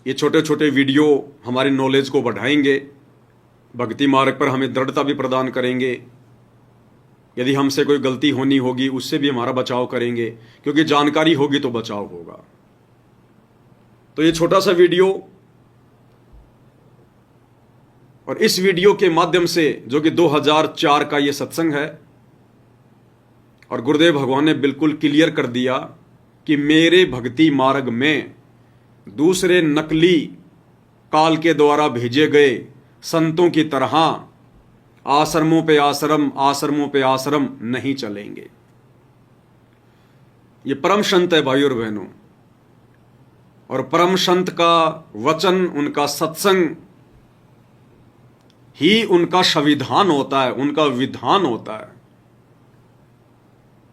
ये छोटे छोटे वीडियो हमारी नॉलेज को बढ़ाएंगे, भक्ति मार्ग पर हमें दृढ़ता भी प्रदान करेंगे। यदि हमसे कोई गलती होनी होगी उससे भी हमारा बचाव करेंगे, क्योंकि जानकारी होगी तो बचाव होगा। तो ये छोटा सा वीडियो, और इस वीडियो के माध्यम से, जो कि 2004 का ये सत्संग है, और गुरुदेव भगवान ने बिल्कुल क्लियर कर दिया कि मेरे भक्ति मार्ग में दूसरे नकली काल के द्वारा भेजे गए संतों की तरह आश्रमों पे आश्रम, आश्रमों पे आश्रम नहीं चलेंगे। ये परम संत है भाई और बहनों, और परम संत का वचन, उनका सत्संग ही उनका संविधान होता है, उनका विधान होता है।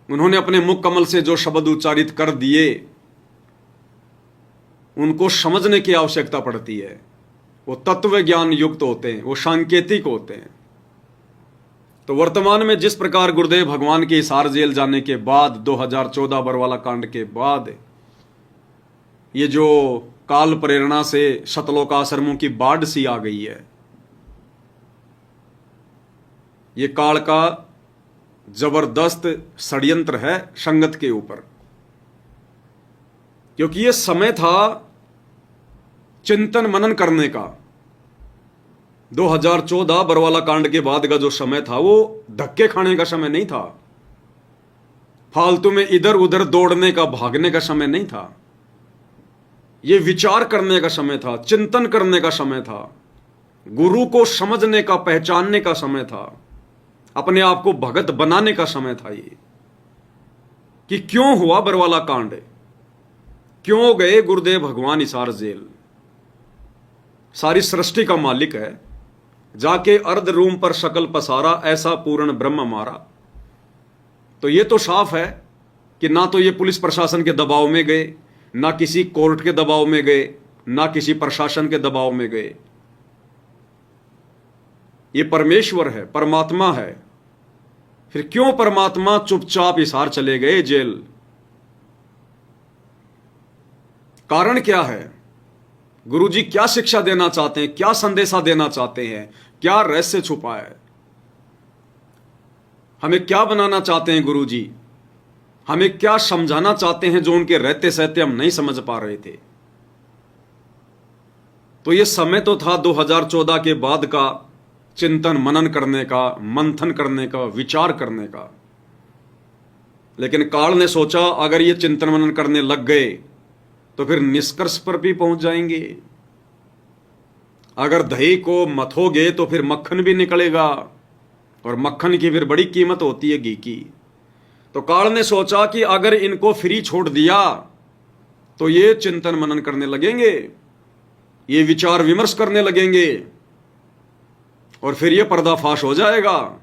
उन्होंने अपने मुख कमल से जो शब्द उच्चारित कर दिए, उनको समझने की आवश्यकता पड़ती है। वो तत्व ज्ञान युक्त होते हैं, वो सांकेतिक होते हैं। तो वर्तमान में जिस प्रकार गुरुदेव भगवान के हिसार जेल जाने के बाद, 2014 बरवाला कांड के बाद, ये जो काल प्रेरणा से शतलोक आश्रमों की बाढ़ सी आ गई है, ये काल का जबरदस्त षड्यंत्र है संगत के ऊपर। क्योंकि ये समय था चिंतन मनन करने का। 2014 बरवाला कांड के बाद का जो समय था वो धक्के खाने का समय नहीं था, फालतू में इधर उधर दौड़ने का, भागने का समय नहीं था। ये विचार करने का समय था, चिंतन करने का समय था, गुरु को समझने का, पहचानने का समय था, अपने आप को भगत बनाने का समय था। ये कि क्यों हुआ बरवाला कांड, क्यों गए गुरुदेव भगवान हिसार जेल। सारी सृष्टि का मालिक है, जाके अर्ध रूम पर शकल पसारा, ऐसा पूर्ण ब्रह्म मारा। तो ये तो साफ है कि ना तो ये पुलिस प्रशासन के दबाव में गए, ना किसी कोर्ट के दबाव में गए, ना किसी प्रशासन के दबाव में गए। ये परमेश्वर है, परमात्मा है। फिर क्यों परमात्मा चुपचाप हिसार चले गए जेल? कारण क्या है? गुरुजी क्या शिक्षा देना चाहते हैं, क्या संदेशा देना चाहते हैं, क्या रहस्य छुपा है? हमें क्या बनाना चाहते हैं गुरुजी? हमें क्या समझाना चाहते हैं जो उनके रहते सहते हम नहीं समझ पा रहे थे? तो यह समय तो था 2014 के बाद का चिंतन मनन करने का, मंथन करने का, विचार करने का। लेकिन काल ने सोचा अगर ये चिंतन मनन करने लग गए तो फिर निष्कर्ष पर भी पहुंच जाएंगे। अगर दही को मथोगे तो फिर मक्खन भी निकलेगा, और मक्खन की फिर बड़ी कीमत होती है घी की। तो काल ने सोचा कि अगर इनको फ्री छोड़ दिया तो ये चिंतन मनन करने लगेंगे, ये विचार विमर्श करने लगेंगे, और फिर ये पर्दाफाश हो जाएगा।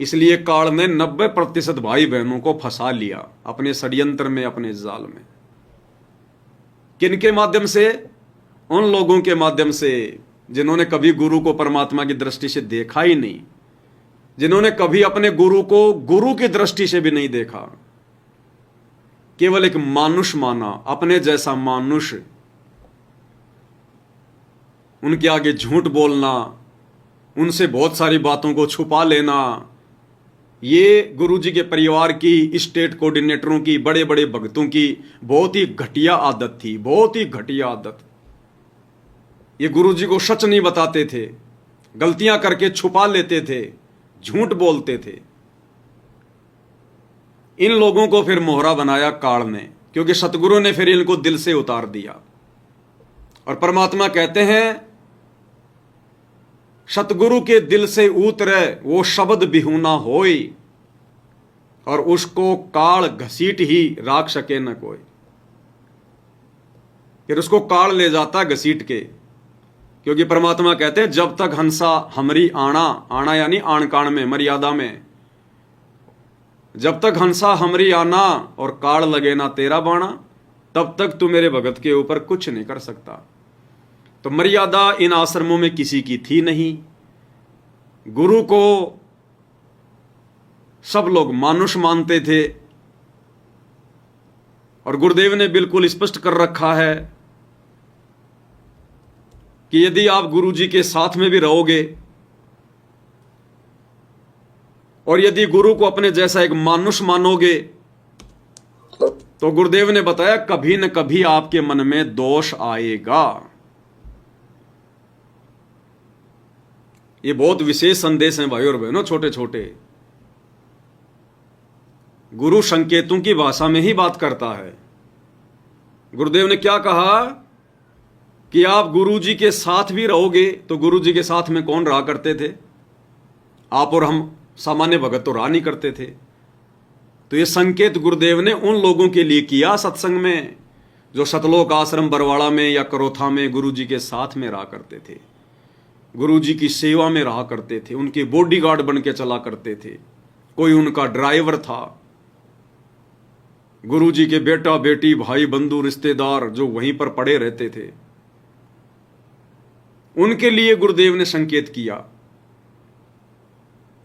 इसलिए काल ने 90% भाई बहनों को फंसा लिया अपने षड्यंत्र में, अपने जाल में। किनके माध्यम से? उन लोगों के माध्यम से जिन्होंने कभी गुरु को परमात्मा की दृष्टि से देखा ही नहीं, जिन्होंने कभी अपने गुरु को गुरु की दृष्टि से भी नहीं देखा, केवल एक मानुष माना, अपने जैसा मानुष। उनके आगे झूठ बोलना, उनसे बहुत सारी बातों को छुपा लेना, ये गुरुजी के परिवार की, स्टेट कोऑर्डिनेटरों की, बड़े बड़े भक्तों की बहुत ही घटिया आदत थी, बहुत ही घटिया आदत। ये गुरुजी को सच नहीं बताते थे, गलतियां करके छुपा लेते थे, झूठ बोलते थे। इन लोगों को फिर मोहरा बनाया काल ने, क्योंकि सतगुरु ने फिर इनको दिल से उतार दिया। और परमात्मा कहते हैं सतगुरु के दिल से उतरे वो शब्द बिहुना होई, और उसको काल घसीट ही राख सके न कोई। फिर उसको काल ले जाता घसीट के, क्योंकि परमात्मा कहते हैं जब तक हंसा हमरी आना, आना यानी आण काण में, मर्यादा में, जब तक हंसा हमरी आना और काल लगे ना तेरा बाणा, तब तक तू मेरे भगत के ऊपर कुछ नहीं कर सकता। तो मर्यादा इन आश्रमों में किसी की थी नहीं। गुरु को सब लोग मानुष मानते थे, और गुरुदेव ने बिल्कुल स्पष्ट कर रखा है कि यदि आप गुरु जी के साथ में भी रहोगे और यदि गुरु को अपने जैसा एक मानुष मानोगे, तो गुरुदेव ने बताया कभी न कभी आपके मन में दोष आएगा। ये बहुत विशेष संदेश हैं भाई और बहनों, छोटे छोटे। गुरु संकेतों की भाषा में ही बात करता है। गुरुदेव ने क्या कहा कि आप गुरु जी के साथ भी रहोगे, तो गुरु जी के साथ में कौन रहा करते थे? आप और हम सामान्य भगत तो रहा नहीं करते थे। तो ये संकेत गुरुदेव ने उन लोगों के लिए किया सत्संग में जो सतलोक आश्रम बरवाड़ा में या करोथा में गुरु जी के साथ में रहा करते थे, गुरु जी की सेवा में रहा करते थे, उनके बॉडीगार्ड बन के चला करते थे, कोई उनका ड्राइवर था। गुरु जी के बेटा बेटी भाई बंधु रिश्तेदार जो वहीं पर पड़े रहते थे, उनके लिए गुरुदेव ने संकेत किया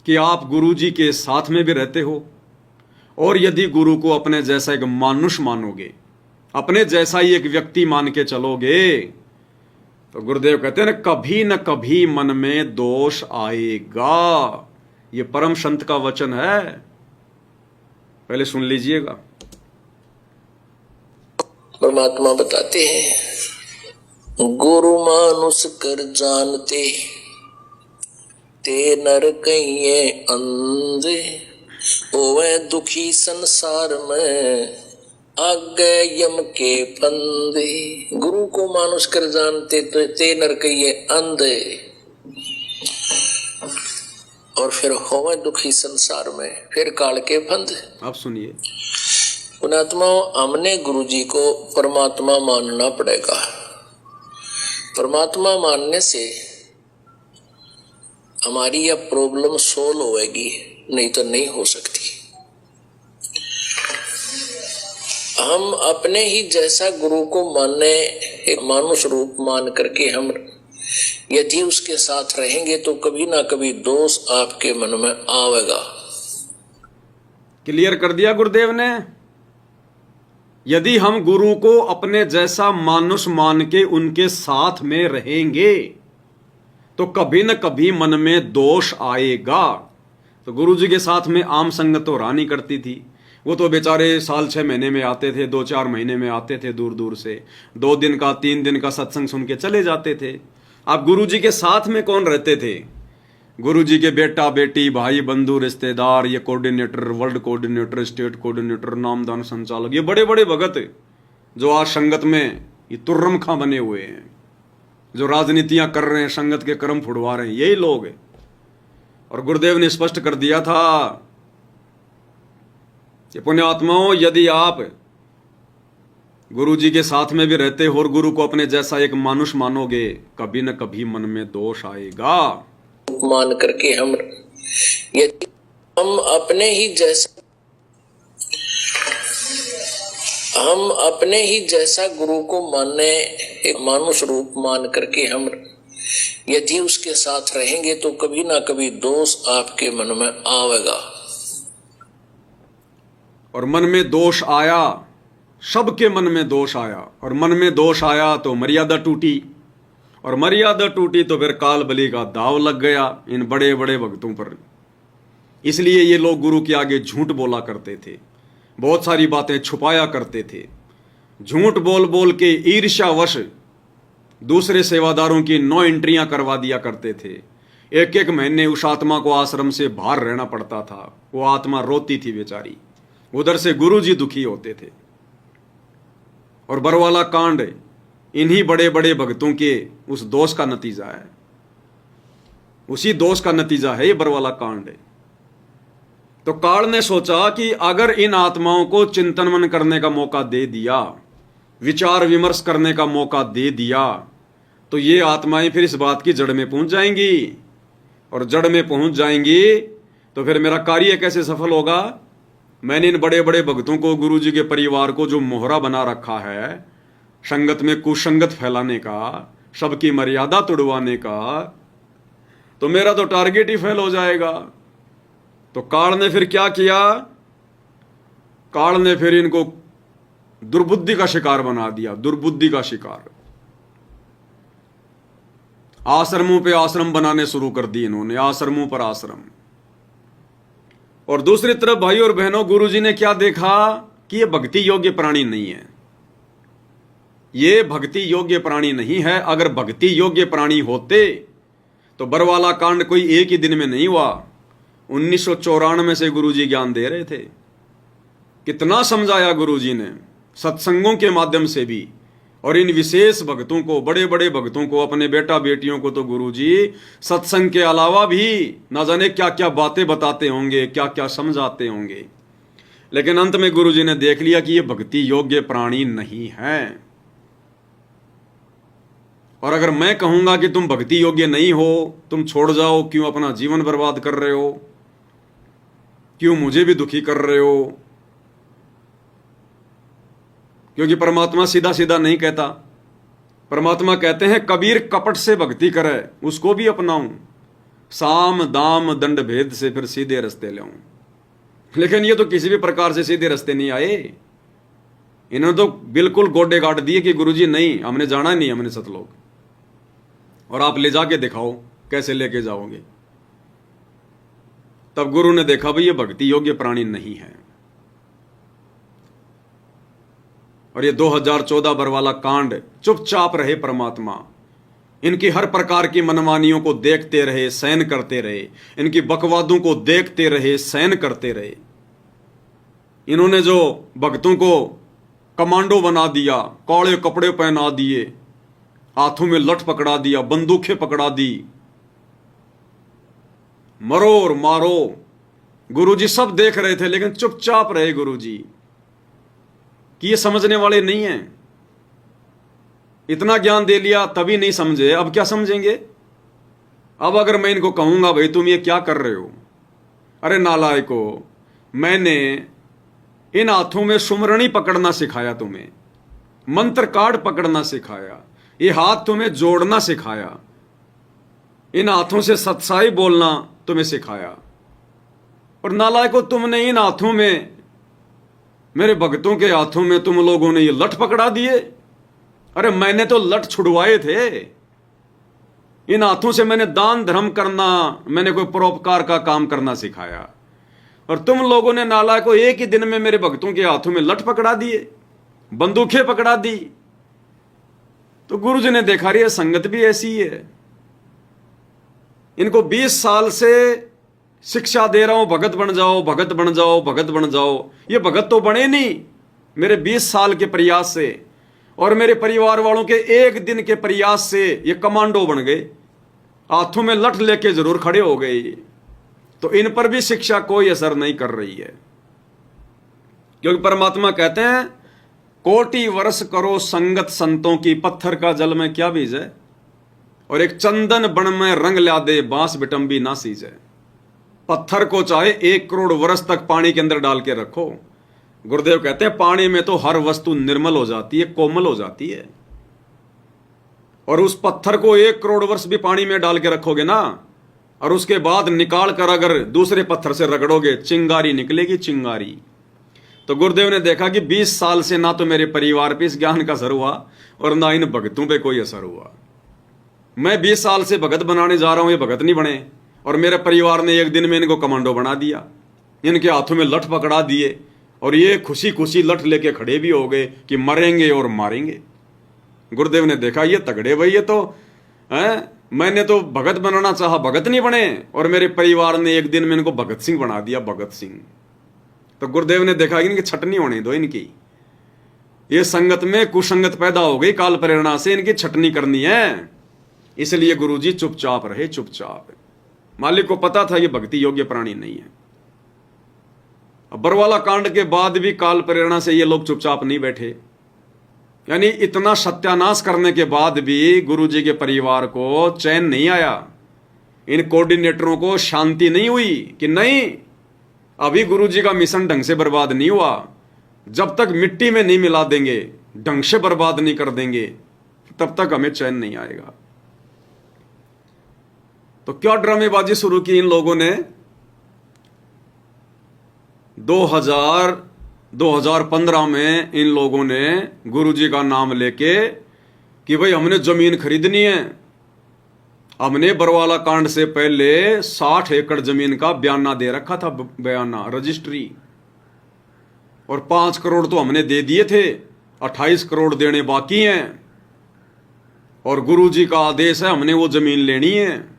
कि आप गुरु जी के साथ में भी रहते हो और यदि गुरु को अपने जैसा एक मानुष मानोगे, अपने जैसा ही एक व्यक्ति मान के चलोगे, तो गुरुदेव कहते हैं न कभी मन में दोष आएगा। ये परम संत का वचन है, पहले सुन लीजिएगा। परमात्मा बताते हैं, गुरु मानुष कर जानते ते नर कहिए अंधे, ओवे दुखी संसार में आगे यम के फंदे। गुरु को मानुष कर जानते तो ते नर कहिए अंधे, और फिर होवे दुखी संसार में, फिर काल के फंदे। आप सुनिए, पुणात्माओं, हमने गुरु जी को परमात्मा मानना पड़ेगा। परमात्मा मानने से हमारी यह प्रॉब्लम सोल्व होएगी, नहीं तो नहीं हो सकती। हम अपने ही जैसा गुरु को माने, एक मानुष रूप मान करके हम यदि उसके साथ रहेंगे तो कभी ना कभी दोष आपके मन में आवेगा। क्लियर कर दिया गुरुदेव ने। यदि हम गुरु को अपने जैसा मानुष मान के उनके साथ में रहेंगे तो कभी न कभी मन में दोष आएगा। तो गुरु जी के साथ में आम संगत तो रानी करती थी, वो तो बेचारे साल 6 महीने में आते थे, 2-4 महीने में आते थे, दूर दूर से 2 दिन का 3 दिन का सत्संग सुन के चले जाते थे। अब गुरु जी के साथ में कौन रहते थे? गुरु जी के बेटा बेटी भाई बंधु रिश्तेदार, ये coordinator, world coordinator, state coordinator, नामदान संचालक, ये बड़े बड़े भगत जो आज संगत में ये तुर्रम खां बने हुए हैं, जो राजनीतियां कर रहे हैं, संगत के कर्म फुड़वा रहे हैं, यही लोग हैं। और गुरुदेव ने स्पष्ट कर दिया था कि पुण्यात्माओं, यदि आप गुरु जी के साथ में भी रहते हो और गुरु को अपने जैसा एक मानुष मानोगे, कभी न कभी मन में दोष आएगा। मान करके हम यदि हम अपने ही जैसा गुरु को माने, एक मानुष रूप मान करके हम यदि उसके साथ रहेंगे तो कभी ना कभी दोष आपके मन में आवेगा। और मन में दोष आया, सबके मन में दोष आया, और मन में दोष आया तो मर्यादा टूटी, और मर्यादा टूटी तो फिर काल बलि का दाव लग गया इन बड़े बड़े भक्तों पर। इसलिए ये लोग गुरु के आगे झूठ बोला करते थे, बहुत सारी बातें छुपाया करते थे, झूठ बोल बोल के ईर्ष्यावश दूसरे सेवादारों की 9 एंट्रियां करवा दिया करते थे। एक एक महीने उस आत्मा को आश्रम से बाहर रहना पड़ता था, वो आत्मा रोती थी बेचारी, उधर से गुरु जी दुखी होते थे। और बरवाला कांड इन्हीं बड़े बड़े भक्तों के उस दोष का नतीजा है, उसी दोष का नतीजा है ये बरवाला कांड। तो काल ने सोचा कि अगर इन आत्माओं को चिंतन मन करने का मौका दे दिया, विचार विमर्श करने का मौका दे दिया, तो ये आत्माएं फिर इस बात की जड़ में पहुंच जाएंगी, और जड़ में पहुंच जाएंगी तो फिर मेरा कार्य कैसे सफल होगा? मैंने इन बड़े बड़े भक्तों को, गुरु जी के परिवार को जो मोहरा बना रखा है संगत में कुसंगत फैलाने का, सबकी मर्यादा तोड़वाने का, तो मेरा तो टारगेट ही फेल हो जाएगा। तो काल ने फिर क्या किया? काल ने फिर इनको दुर्बुद्धि का शिकार बना दिया, दुर्बुद्धि का शिकार। आश्रमों पे आश्रम बनाने शुरू कर दिए इन्होंने, आश्रमों पर आश्रम। और दूसरी तरफ भाई और बहनों, गुरुजी ने क्या देखा कि ये भक्ति योग्य प्राणी नहीं है, ये भक्ति योग्य प्राणी नहीं है। अगर भक्ति योग्य प्राणी होते तो बरवाला कांड कोई एक ही दिन में नहीं हुआ। 1994 से गुरुजी ज्ञान दे रहे थे। कितना समझाया गुरुजी ने सत्संगों के माध्यम से भी, और इन विशेष भक्तों को, बड़े बड़े भक्तों को, अपने बेटा बेटियों को तो गुरुजी सत्संग के अलावा भी ना जाने क्या क्या बातें बताते होंगे, क्या क्या समझाते होंगे। लेकिन अंत में गुरुजी ने देख लिया कि ये भक्ति योग्य प्राणी नहीं है। और अगर मैं कहूंगा कि तुम भक्ति योग्य नहीं हो, तुम छोड़ जाओ, क्यों अपना जीवन बर्बाद कर रहे हो, क्यों मुझे भी दुखी कर रहे हो, क्योंकि परमात्मा सीधा सीधा नहीं कहता। परमात्मा कहते हैं कबीर कपट से भक्ति करे उसको भी अपनाऊं, साम दाम दंड भेद से फिर सीधे रास्ते लाऊं। लेकिन ये तो किसी भी प्रकार से सीधे रास्ते नहीं आए। इन्होंने तो बिल्कुल गोडे काट दिए कि गुरुजी नहीं, हमने जाना नहीं, हमने सतलोक, और आप ले जाके दिखाओ कैसे लेके जाओगे। तब गुरु ने देखा भाई ये भक्ति योग्य प्राणी नहीं है। और ये 2014 बरवाला कांड, चुपचाप रहे परमात्मा, इनकी हर प्रकार की मनमानियों को देखते रहे, सहन करते रहे, इनकी बकवादों को देखते रहे, सहन करते रहे। इन्होंने जो भक्तों को कमांडो बना दिया, काले कपड़े पहना दिए, हाथों में लठ पकड़ा दिया, बंदूकें पकड़ा दी, मरो और मारो, गुरुजी सब देख रहे थे लेकिन चुपचाप रहे गुरुजी कि ये समझने वाले नहीं हैं। इतना ज्ञान दे लिया तभी नहीं समझे, अब क्या समझेंगे। अब अगर मैं इनको कहूंगा भाई तुम ये क्या कर रहे हो, अरे नालायको, मैंने इन हाथों में सुमरणी पकड़ना सिखाया, तुम्हें मंत्र कार्ड पकड़ना सिखाया, ये हाथ तुम्हें जोड़ना सिखाया, इन हाथों से सत्साई बोलना तुम्हें सिखाया, और नालायको तुमने इन हाथों में, मेरे भक्तों के हाथों में तुम लोगों ने ये लठ पकड़ा दिए। अरे मैंने तो लठ छुड़वाए थे, इन हाथों से मैंने दान धर्म करना, मैंने कोई परोपकार का काम करना सिखाया, और तुम लोगों ने नालायको एक ही दिन में मेरे भक्तों के हाथों में लठ पकड़ा दिए, बंदूकें पकड़ा दी। तो गुरुजी ने देखा रही है संगत भी ऐसी है। इनको 20 साल से शिक्षा दे रहा हूं, भगत बन जाओ, भगत बन जाओ, भगत बन जाओ। ये भगत तो बने नहीं मेरे 20 साल के प्रयास से, और मेरे परिवार वालों के एक दिन के प्रयास से ये कमांडो बन गए, हाथों में लठ लेके जरूर खड़े हो गए। तो इन पर भी शिक्षा कोई असर नहीं कर रही है, क्योंकि परमात्मा कहते हैं कोटि वर्ष करो संगत संतों की, पत्थर का जल में क्या बीज है, और एक चंदन बन में रंग ला दे, बांस बिटंबी ना सीजे। पत्थर को चाहे 1 करोड़ वर्ष तक पानी के अंदर डाल के रखो, गुरुदेव कहते हैं पानी में तो हर वस्तु निर्मल हो जाती है, कोमल हो जाती है। और उस पत्थर को 1 करोड़ वर्ष भी पानी में डाल के रखोगे ना, और उसके बाद निकाल कर अगर दूसरे पत्थर से रगड़ोगे, चिंगारी निकलेगी, चिंगारी। तो गुरुदेव ने देखा कि 20 साल से ना तो मेरे परिवार पे इस ज्ञान का असर हुआ, और ना इन भगतों पे कोई असर हुआ। मैं 20 साल से भगत बनाने जा रहा हूं, ये भगत नहीं बने, और मेरे परिवार ने एक दिन में इनको कमांडो बना दिया, इनके हाथों में लठ पकड़ा दिए, और ये खुशी खुशी लठ लेके खड़े भी हो गए कि मरेंगे और मारेंगे। गुरुदेव ने देखा ये तगड़े भाई, ये तो है, मैंने तो भगत बनाना चाहा, भगत नहीं बने, और मेरे परिवार ने एक दिन में इनको भगत सिंह बना दिया, भगत सिंह। तो गुरुदेव ने देखा कि इनकी छटनी होने दो, इनकी ये संगत में कुसंगत पैदा हो गई, काल प्रेरणा से इनकी छटनी करनी है। इसलिए गुरुजी चुपचाप रहे, चुपचाप। मालिक को पता था ये भक्ति योग्य प्राणी नहीं है। बरवाला कांड के बाद भी काल प्रेरणा से ये लोग चुपचाप नहीं बैठे, यानी इतना सत्यानाश करने के बाद भी गुरुजी के परिवार को चैन नहीं आया, इन कोऑर्डिनेटरों को शांति नहीं हुई कि नहीं, अभी गुरुजी का मिशन ढंग से बर्बाद नहीं हुआ, जब तक मिट्टी में नहीं मिला देंगे, ढंग से बर्बाद नहीं कर देंगे, तब तक हमें चैन नहीं आएगा। तो क्या ड्रामेबाजी शुरू की इन लोगों ने। 2015 में इन लोगों ने गुरुजी का नाम लेके कि भाई हमने जमीन खरीदनी है, हमने बरवाला कांड से पहले 60 एकड़ जमीन का बयाना दे रखा था, बयाना रजिस्ट्री, और 5 करोड़ तो हमने दे दिए थे, 28 करोड़ देने बाकी हैं, और गुरुजी का आदेश है हमने वो जमीन लेनी है।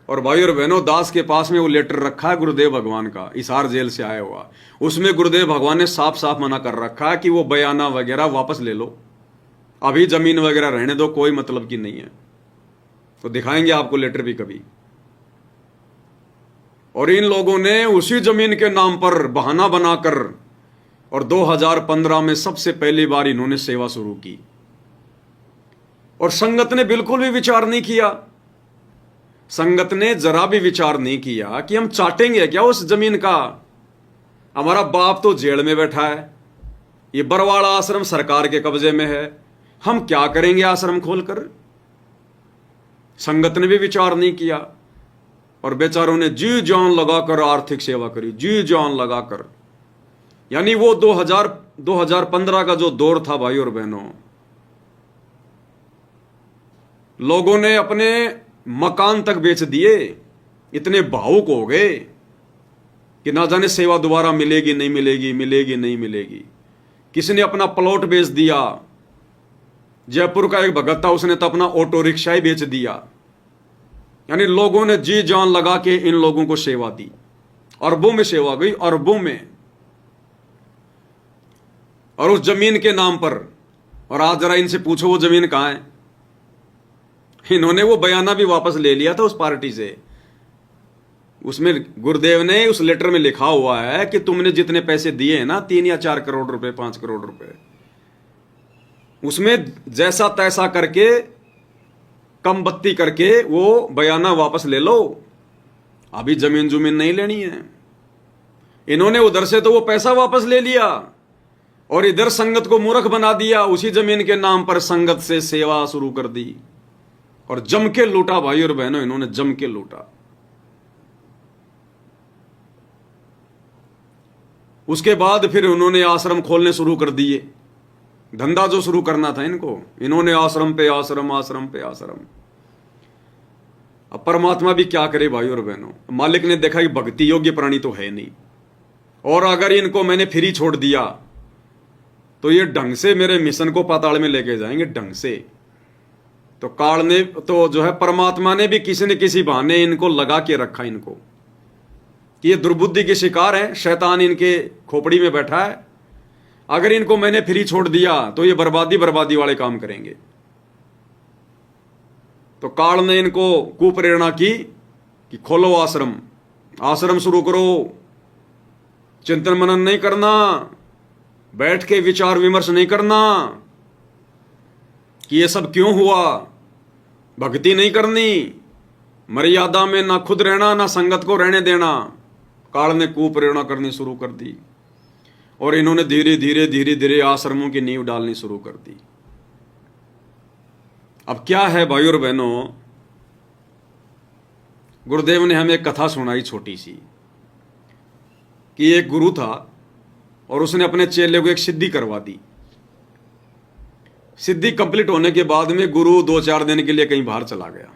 और भाई और बहनों, दास के पास में वो लेटर रखा है गुरुदेव भगवान का, हिसार जेल से आया हुआ। उसमें गुरुदेव भगवान ने साफ साफ मना कर रखा है कि वो बयाना वगैरह वापस ले लो, अभी जमीन वगैरह रहने दो, कोई मतलब की नहीं है। तो दिखाएंगे आपको लेटर भी कभी। और इन लोगों ने उसी जमीन के नाम पर बहाना बनाकर, और 2015 में सबसे पहली बार इन्होंने सेवा शुरू की, और संगत ने बिल्कुल भी विचार नहीं किया। संगत ने जरा भी विचार नहीं किया कि हम चाटेंगे क्या उस जमीन का। हमारा बाप तो जेल में बैठा है, ये बरवाड़ा आश्रम सरकार के कब्जे में है, हम क्या करेंगे आश्रम खोलकर। संगत ने भी विचार नहीं किया, और बेचारों ने जी जान लगाकर आर्थिक सेवा करी, जी जान लगाकर। यानी वो 2015 का जो दौर था भाई और बहनों, लोगों ने अपने मकान तक बेच दिए, इतने भावुक हो गए कि ना जाने सेवा दोबारा मिलेगी नहीं मिलेगी, मिलेगी नहीं मिलेगी। किसी ने अपना प्लॉट बेच दिया, जयपुर का एक भगत था, उसने तो अपना ऑटो रिक्शा ही बेच दिया। यानी लोगों ने जी जान लगा के इन लोगों को सेवा दी, अरबों में सेवा गई, अरबों में, और उस जमीन के नाम पर। और आज जरा इनसे पूछो वो जमीन कहां है। इन्होंने वो बयाना भी वापस ले लिया था उस पार्टी से। उसमें गुरुदेव ने उस लेटर में लिखा हुआ है कि तुमने जितने पैसे दिए हैं ना, 3 या 4 करोड़ रुपए, 5 करोड़ रुपए, उसमें जैसा तैसा करके, कम बत्ती करके वो बयाना वापस ले लो, अभी जमीन जुमीन नहीं लेनी है। इन्होंने उधर से तो वो पैसा वापस ले लिया, और इधर संगत को मूर्ख बना दिया। उसी जमीन के नाम पर संगत से सेवा शुरू कर दी, और जम के लूटा भाई और बहनों, इन्होंने जम के लूटा। उसके बाद फिर उन्होंने आश्रम खोलने शुरू कर दिए, धंधा जो शुरू करना था इनको, इन्होंने आश्रम पे आश्रम, आश्रम पे आश्रम। अब परमात्मा भी क्या करे भाई और बहनों, मालिक ने देखा कि भक्ति योग्य प्राणी तो है नहीं, और अगर इनको मैंने फ्री छोड़ दिया तो ये ढंग से मेरे मिशन को पाताल में लेके जाएंगे, ढंग से। तो काल ने तो जो है, परमात्मा ने भी किसी न किसी बहाने इनको लगा के रखा, इनको कि ये दुर्बुद्धि के शिकार हैं, शैतान इनके खोपड़ी में बैठा है। अगर इनको मैंने फ्री छोड़ दिया तो ये बर्बादी बर्बादी वाले काम करेंगे। तो काल ने इनको कुप्रेरणा की कि खोलो आश्रम, आश्रम शुरू करो, चिंतन मनन नहीं करना, बैठ के विचार विमर्श नहीं करना कि ये सब क्यों हुआ, भक्ति नहीं करनी, मर्यादा में ना खुद रहना ना संगत को रहने देना। काल ने कुप्रेरणा करनी शुरू कर दी, और इन्होंने धीरे धीरे धीरे धीरे आश्रमों की नींव डालनी शुरू कर दी। अब क्या है भाई और बहनों, गुरुदेव ने हमें एक कथा सुनाई छोटी सी, कि एक गुरु था और उसने अपने चेले को एक सिद्धि करवा दी। सिद्धि कंप्लीट होने के बाद में गुरु 2-4 दिन के लिए कहीं बाहर चला गया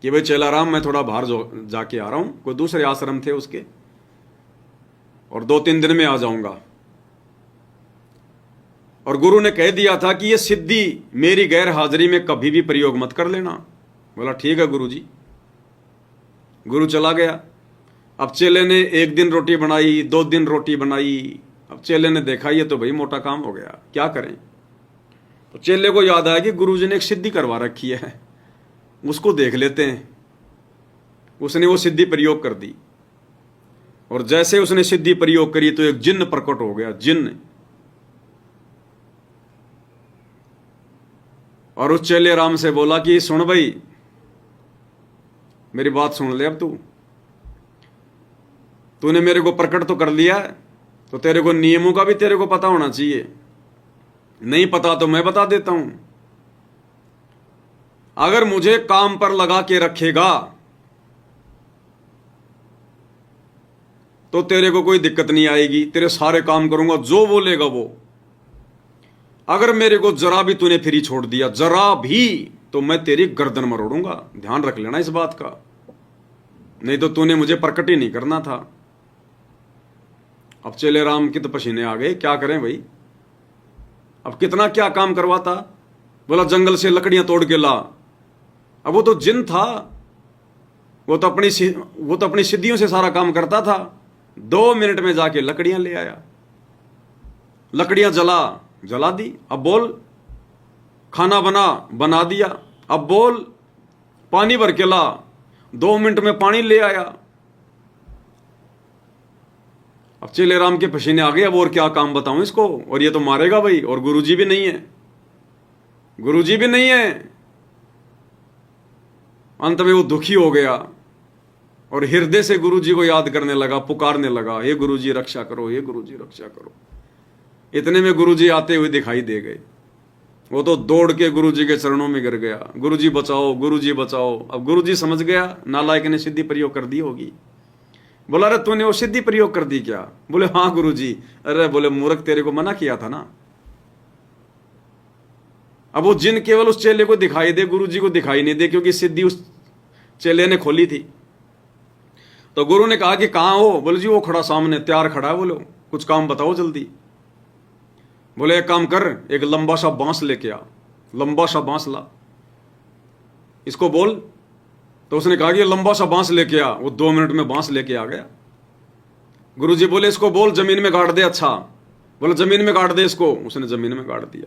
कि भाई चला राम, मैं थोड़ा बाहर जाके आ रहा हूं, कोई दूसरे आश्रम थे उसके, और 2-3 दिन में आ जाऊंगा। और गुरु ने कह दिया था कि ये सिद्धि मेरी गैर हाजिरी में कभी भी प्रयोग मत कर लेना। बोला ठीक है गुरु जी। गुरु चला गया। अब चेले ने 1 दिन रोटी बनाई, 2 दिन रोटी बनाई। अब चेले ने देखा ये तो भाई मोटा काम हो गया, क्या करें। तो चेले को याद आया कि गुरु जी ने एक सिद्धि करवा रखी है, उसको देख लेते हैं। उसने वो सिद्धि प्रयोग कर दी, और जैसे उसने सिद्धि प्रयोग करी तो एक जिन्न प्रकट हो गया, जिन्न। और उस चेले राम से बोला कि सुन भाई, मेरी बात सुन ले, अब तूने मेरे को प्रकट तो कर लिया है, तो तेरे को नियमों का भी तेरे को पता होना चाहिए। नहीं पता तो मैं बता देता हूं। अगर मुझे काम पर लगा के रखेगा तो तेरे को कोई दिक्कत नहीं आएगी, तेरे सारे काम करूंगा, जो बोलेगा वो। अगर मेरे को जरा भी तूने फ्री छोड़ दिया, जरा भी, तो मैं तेरी गर्दन मरोड़ूंगा, ध्यान रख लेना इस बात का, नहीं तो तूने मुझे प्रकट ही नहीं करना था। अब चेले राम के तो पसीने आ गए, क्या करें भाई, अब कितना क्या काम करवाता। बोला जंगल से लकड़ियां तोड़ के ला। अब वो तो जिन था, वो तो अपनी सिद्धियों से सारा काम करता था। 2 मिनट में जाके लकड़ियां ले आया, लकड़ियां जला दी। अब बोल खाना बना दिया। अब बोल पानी भर के ला, 2 मिनट में पानी ले आया। अब चेले राम के पसीने आ गए, अब और क्या काम बताऊं इसको, और ये तो मारेगा भाई, और गुरुजी भी नहीं है, गुरुजी भी नहीं है। अंत में वो दुखी हो गया और हृदय से गुरुजी को याद करने लगा, पुकारने लगा, हे गुरुजी रक्षा करो, हे गुरुजी रक्षा करो। इतने में गुरुजी आते हुए दिखाई दे गए। वो तो दौड़ के गुरुजी के चरणों में गिर गया, गुरुजी बचाओ, गुरुजी बचाओ। अब गुरुजी समझ गया नालायक ने सिद्धि प्रयोग कर दी होगी। बोला अरे तूने वो सिद्धि प्रयोग कर दी क्या? बोले हाँ गुरुजी। अरे बोले मूर्ख, तेरे को मना किया था ना। अब वो जिन केवल उस चेले को दिखाई दे, गुरुजी को दिखाई नहीं दे, क्योंकि सिद्धि उस चेले ने खोली थी। तो गुरु ने कहा कि कहां हो? बोले जी वो खड़ा सामने, तैयार खड़ा है। बोलो कुछ काम बताओ जल्दी। बोले एक काम कर, एक लंबा सा बांस लेके आ। लंबा सा बांस ला, इसको बोल। तो उसने कहा कि लंबा सा बांस लेके आ। वो 2 मिनट में बांस लेके आ गया। गुरुजी बोले इसको बोल जमीन में गाड़ दे। अच्छा। बोले जमीन में गाड़ दे इसको। उसने जमीन में गाड़ दिया।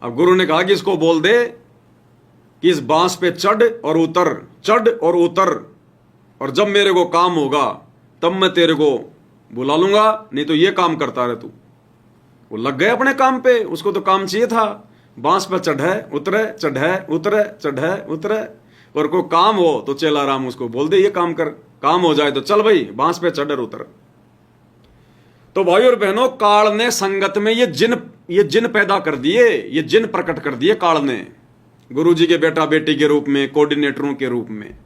अब गुरु ने कहा कि इसको बोल दे कि इस बांस पे चढ़ और उतर, चढ़ और उतर, और जब मेरे को काम होगा तब मैं तेरे को बुला लूंगा, नहीं तो ये काम करता रहे तू। वो लग गए अपने काम पे, उसको तो काम चाहिए था। बांस पे चढ़े उतरे, चढ़े उतरे, चढ़े उतरे, और कोई काम हो तो चेला राम उसको बोल दे ये काम कर, काम हो जाए तो चल भाई बांस पे चढ़ और उतर। तो भाई और बहनों, काल ने संगत में ये जिन पैदा कर दिए, ये जिन प्रकट कर दिए काल ने, गुरुजी के बेटा बेटी के रूप में, कोऑर्डिनेटरों के रूप में।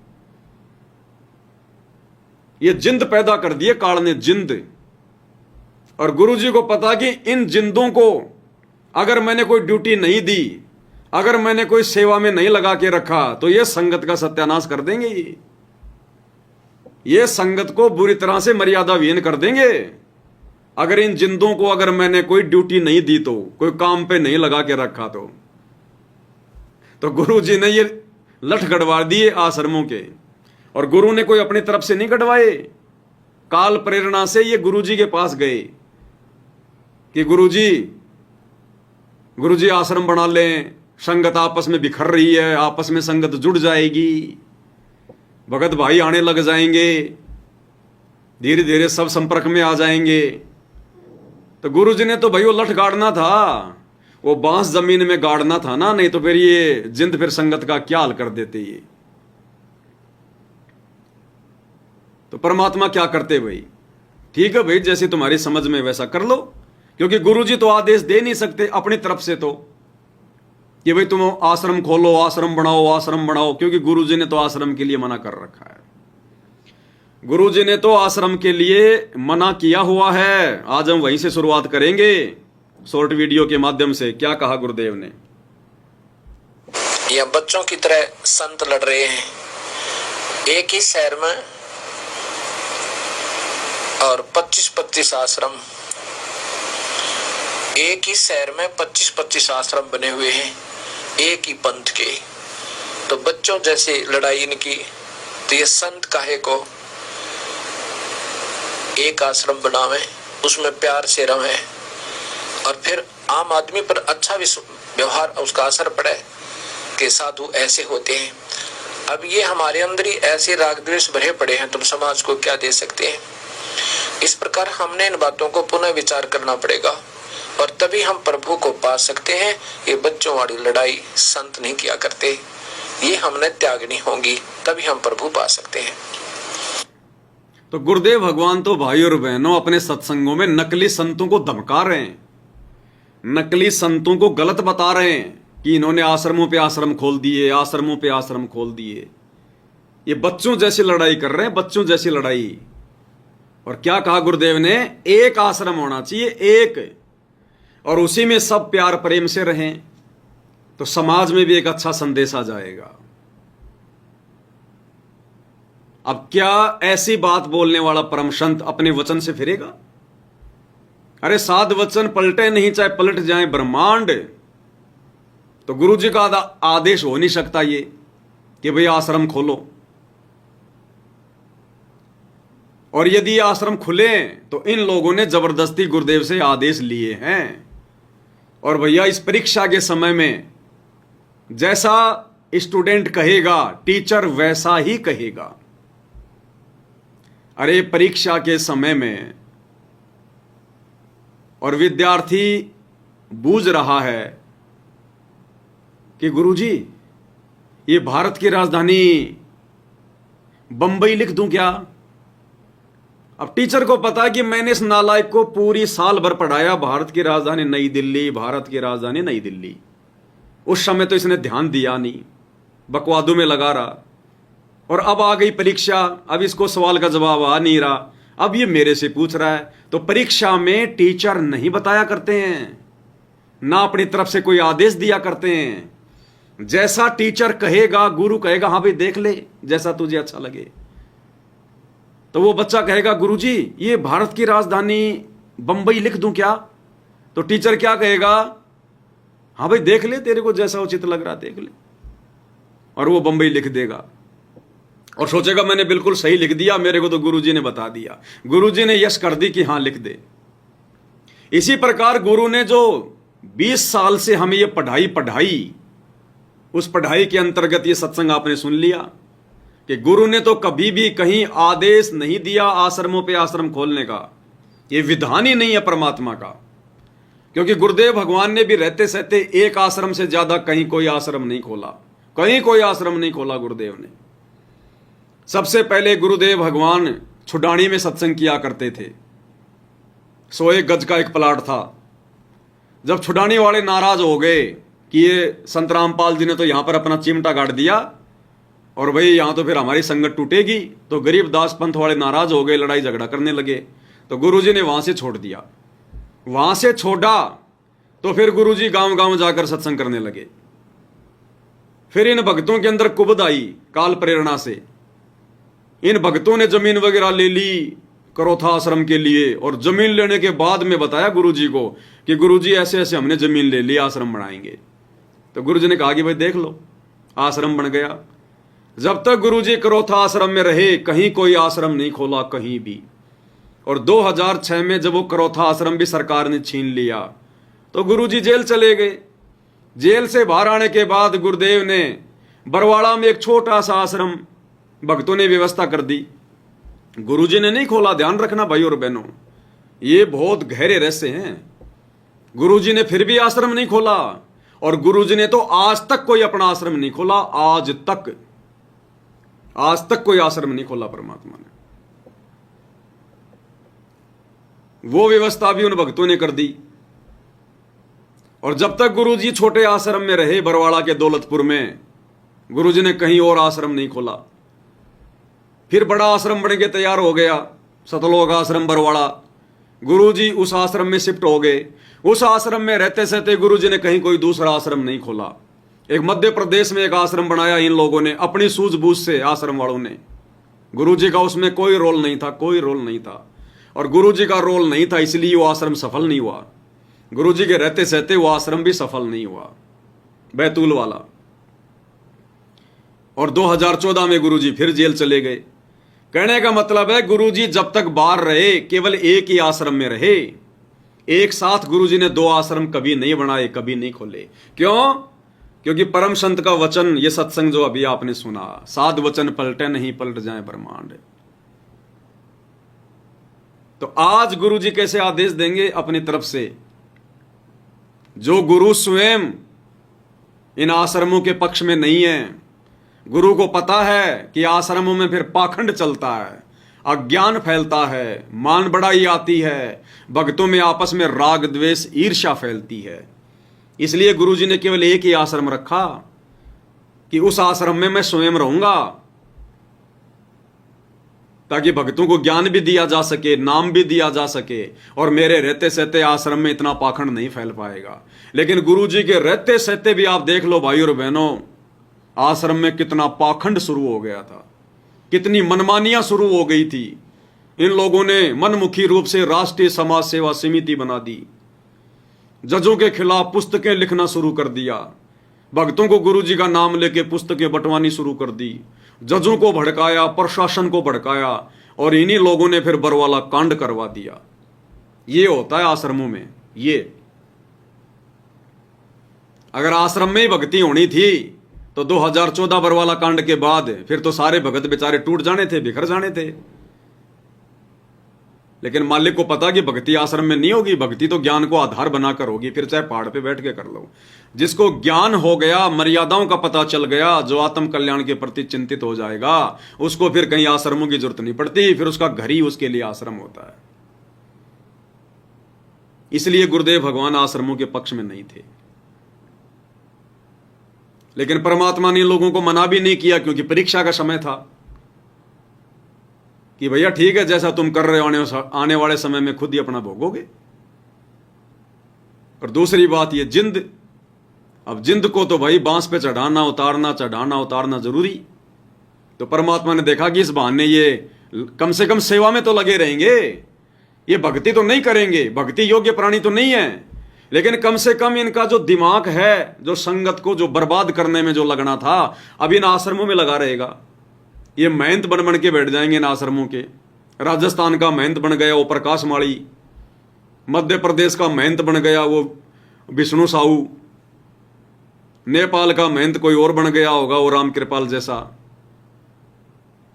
ये जिंद पैदा कर दिए काल ने, जिंद। और गुरुजी को पता कि इन जिंदों को अगर मैंने कोई ड्यूटी नहीं दी, अगर मैंने कोई सेवा में नहीं लगा के रखा, तो ये संगत का सत्यानाश कर देंगे। ये संगत को बुरी तरह से मर्यादा विहीन कर देंगे। अगर इन जिंदों को अगर मैंने कोई ड्यूटी नहीं दी, तो कोई काम पे नहीं लगा के रखा, तो गुरुजी ने ये लठ गड़वा दिए आश्रमों के। और गुरु ने कोई अपनी तरफ से नहीं गड़वाए, काल प्रेरणा से ये गुरुजी के पास गए कि गुरुजी आश्रम बना लें, संगत आपस में बिखर रही है, आपस में संगत जुड़ जाएगी, भगत भाई आने लग जाएंगे, धीरे धीरे सब संपर्क में आ जाएंगे। तो गुरुजी ने तो भाई वो लठ गाड़ना था, वो बांस जमीन में गाड़ना था ना, नहीं तो फिर ये जिंद फिर संगत का क्या हाल कर देते ये। तो परमात्मा क्या करते भाई? ठीक है भाई, जैसे तुम्हारी समझ में वैसा कर लो, क्योंकि गुरुजी तो आदेश दे नहीं सकते अपनी तरफ से तो कि भाई तुम आश्रम खोलो, आश्रम बनाओ, क्योंकि गुरुजी ने तो आश्रम के लिए मना कर रखा है। गुरुजी ने तो आश्रम के लिए मना किया हुआ है। आज हम वहीं से शुरुआत करेंगे, शॉर्ट वीडियो के माध्यम से। क्या कहा गुरुदेव ने? या बच्चों की तरह संत लड़ रहे हैं एक ही शहर में, और 25-25 आश्रम एक ही शहर में, 25-25 आश्रम बने हुए हैं एक ही पंथ के। तो बच्चों जैसे लड़ाई इनकी, तो ये संत काहे को एक आश्रम बनावे, उसमें प्यार से रहे, और फिर आम आदमी पर अच्छा व्यवहार, उसका असर पड़े कि साधु ऐसे होते हैं। अब ये हमारे अंदर ही ऐसे राग द्वेष भरे पड़े हैं, तुम समाज को क्या दे सकते हैं? इस प्रकार हमने इन बातों को पुनः विचार करना पड़ेगा, और तभी हम प्रभु को पा सकते हैं। ये बच्चों वाली लड़ाई संत नहीं किया करते, ये हमने त्यागनी होगी, तभी हम प्रभु पा सकते हैं। तो गुरुदेव भगवान तो भाई और बहनों अपने सत्संगों में नकली संतों को धमका रहे हैं, नकली संतों को गलत बता रहे हैं कि इन्होंने आश्रमों पे आश्रम खोल दिए, आश्रमों पे आश्रम खोल दिए। ये बच्चों जैसी लड़ाई कर रहे हैं, बच्चों जैसी लड़ाई। और क्या कहा गुरुदेव ने? एक आश्रम होना चाहिए, एक, और उसी में सब प्यार प्रेम से रहें। तो समाज में भी एक अच्छा संदेश आ जाएगा। अब क्या ऐसी बात बोलने वाला परम संत अपने वचन से फिरेगा? अरे साध वचन पलटे नहीं, चाहे पलट जाए ब्रह्मांड, तो गुरु जी का आदेश हो नहीं सकता ये कि भाई आश्रम खोलो। और यदि आश्रम खुले तो इन लोगों ने जबरदस्ती गुरुदेव से आदेश लिए हैं। और भैया इस परीक्षा के समय में जैसा स्टूडेंट कहेगा टीचर वैसा ही कहेगा। अरे परीक्षा के समय में और विद्यार्थी बूझ रहा है कि गुरुजी ये भारत की राजधानी बंबई लिख दूं क्या? अब टीचर को पता है कि मैंने इस नालायक को पूरी साल भर पढ़ाया, भारत की राजधानी नई दिल्ली, भारत की राजधानी नई दिल्ली। उस समय तो इसने ध्यान दिया नहीं, बकवादों में लगा रहा। और अब आ गई परीक्षा, अब इसको सवाल का जवाब आ नहीं रहा, अब ये मेरे से पूछ रहा है। तो परीक्षा में टीचर नहीं बताया करते हैं, ना अपनी तरफ से कोई आदेश दिया करते हैं। जैसा टीचर कहेगा, गुरु कहेगा हाँ भाई देख ले जैसा तुझे अच्छा लगे, तो वो बच्चा कहेगा गुरुजी ये भारत की राजधानी बंबई लिख दूं क्या? तो टीचर क्या कहेगा? हाँ भाई देख ले, तेरे को जैसा उचित लग रहा देख ले। और वो बंबई लिख देगा और सोचेगा मैंने बिल्कुल सही लिख दिया, मेरे को तो गुरुजी ने बता दिया, गुरुजी ने यश कर दी कि हाँ लिख दे। इसी प्रकार गुरु ने जो 20 साल से हमें ये पढ़ाई, उस पढ़ाई के अंतर्गत ये सत्संग आपने सुन लिया कि गुरु ने तो कभी भी कहीं आदेश नहीं दिया आश्रमों पे आश्रम खोलने का। ये विधान ही नहीं है परमात्मा का, क्योंकि गुरुदेव भगवान ने भी रहते सहते एक आश्रम से ज्यादा कहीं कोई आश्रम नहीं खोला, कहीं कोई आश्रम नहीं खोला गुरुदेव ने। सबसे पहले गुरुदेव भगवान छुडानी में सत्संग किया करते थे। 100 गज का एक प्लाट था। जब छुडानी वाले नाराज हो गए कि ये संत रामपाल जी ने तो यहां पर अपना चिमटा गाड़ दिया और भाई यहां तो फिर हमारी संगत टूटेगी, तो गरीबदास पंथ वाले नाराज हो गए, लड़ाई झगड़ा करने लगे। तो गुरुजी ने वहां से छोड़ दिया। वहां से छोड़ा तो फिर गुरुजी गांव गांव जाकर सत्संग करने लगे। फिर इन भक्तों के अंदर कुबद आई काल प्रेरणा से। इन भक्तों ने जमीन वगैरह ले ली करोथा आश्रम के लिए, और जमीन लेने के बाद में बताया गुरुजी को कि गुरुजी ऐसे ऐसे हमने जमीन ले ली, आश्रम बनाएंगे। तो गुरुजी ने कहा कि भाई देख लो, आश्रम बन गया। जब तक गुरुजी करोथा आश्रम में रहे कहीं कोई आश्रम नहीं खोला कहीं भी। और 2006 में जब वो करोथा आश्रम भी सरकार ने छीन लिया तो गुरुजी जेल चले गए। जेल से बाहर आने के बाद गुरुदेव ने बरवाड़ा में एक छोटा सा आश्रम भक्तों ने व्यवस्था कर दी। गुरुजी ने नहीं खोला, ध्यान रखना भाई और बहनों, ये बहुत गहरे रहस्य हैं। गुरुजी ने फिर भी आश्रम नहीं खोला, और गुरुजी ने तो आज तक कोई अपना आश्रम नहीं खोला। आज तक कोई आश्रम नहीं खोला परमात्मा ने। वो व्यवस्था भी उन भक्तों ने कर दी। और जब तक गुरुजी छोटे आश्रम में रहे बरवाड़ा के दौलतपुर में, गुरुजी ने कहीं और आश्रम नहीं खोला। फिर बड़ा आश्रम बन के तैयार हो गया, सतलोक आश्रम बरवाड़ा। गुरुजी उस आश्रम में शिफ्ट हो गए। उस आश्रम में रहते सहते गुरुजी ने कहीं कोई दूसरा आश्रम नहीं खोला। एक मध्य प्रदेश में एक आश्रम बनाया इन लोगों ने अपनी सूझबूझ से, आश्रम वालों ने। गुरुजी का उसमें कोई रोल नहीं था, कोई रोल नहीं था। और गुरुजी का रोल नहीं था इसलिए वो आश्रम सफल नहीं हुआ। गुरुजी के रहते सहते वो आश्रम भी सफल नहीं हुआ, बैतूल वाला। और 2014 में गुरुजी फिर जेल चले गए। कहने का मतलब है गुरुजी जब तक बाहर रहे केवल एक ही आश्रम में रहे। एक साथ गुरुजी ने 2 आश्रम कभी नहीं बनाए, कभी नहीं खोले। क्यों? क्योंकि परम संत का वचन, ये सत्संग जो अभी आपने सुना, साध वचन पलटे नहीं पलट जाए ब्रह्मांड। तो आज गुरुजी कैसे आदेश देंगे अपनी तरफ से? जो गुरु स्वयं इन आश्रमों के पक्ष में नहीं है। गुरु को पता है कि आश्रमों में फिर पाखंड चलता है, अज्ञान फैलता है, मान बढ़ाई आती है, भक्तों में आपस में राग द्वेष ईर्ष्या फैलती है। इसलिए गुरुजी ने केवल एक ही आश्रम रखा कि उस आश्रम में मैं स्वयं रहूंगा, ताकि भक्तों को ज्ञान भी दिया जा सके, नाम भी दिया जा सके, और मेरे रहते सहते आश्रम में इतना पाखंड नहीं फैल पाएगा। लेकिन गुरु जी के रहते सहते भी आप देख लो भाई और बहनों, आश्रम में कितना पाखंड शुरू हो गया था, कितनी मनमानियां शुरू हो गई थी। इन लोगों ने मनमुखी रूप से राष्ट्रीय समाज सेवा समिति बना दी, जजों के खिलाफ पुस्तकें लिखना शुरू कर दिया, भक्तों को गुरु जी का नाम लेके पुस्तकें बंटवानी शुरू कर दी, जजों को भड़काया, प्रशासन को भड़काया, और इन्हीं लोगों ने फिर बरवाला कांड करवा दिया। ये होता है आश्रमों में। ये अगर आश्रम में ही भक्ति होनी थी तो 2014 बरवाला कांड के बाद फिर तो सारे भगत बेचारे टूट जाने थे, बिखर जाने थे। लेकिन मालिक को पता कि भक्ति आश्रम में नहीं होगी, भक्ति तो ज्ञान को आधार बनाकर होगी, फिर चाहे पहाड़ पे बैठ के कर लो। जिसको ज्ञान हो गया, मर्यादाओं का पता चल गया, जो आत्म कल्याण के प्रति चिंतित हो जाएगा, उसको फिर कहीं आश्रमों की जरूरत नहीं पड़ती, फिर उसका घर ही उसके लिए आश्रम होता है। इसलिए गुरुदेव भगवान आश्रमों के पक्ष में नहीं थे। लेकिन परमात्मा ने लोगों को मना भी नहीं किया, क्योंकि परीक्षा का समय था कि भैया ठीक है, जैसा तुम कर रहे हो आने वाले समय में खुद ही अपना भोगोगे। और दूसरी बात ये जिंद, अब जिंद को तो भाई बांस पे चढ़ाना उतारना जरूरी। तो परमात्मा ने देखा कि इस बहाने ये कम से कम सेवा में तो लगे रहेंगे, ये भक्ति तो नहीं करेंगे, भक्ति योग्य प्राणी तो नहीं है, लेकिन कम से कम इनका जो दिमाग है, जो संगत को जो बर्बाद करने में जो लगना था, अब इन आश्रमों में लगा रहेगा। ये महंत बन के बैठ जाएंगे इन आश्रमों के। राजस्थान का महंत बन गया वो प्रकाश माली, मध्य प्रदेश का महंत बन गया वो विष्णु साहू, नेपाल का महंत कोई और बन गया होगा वो राम कृपाल जैसा,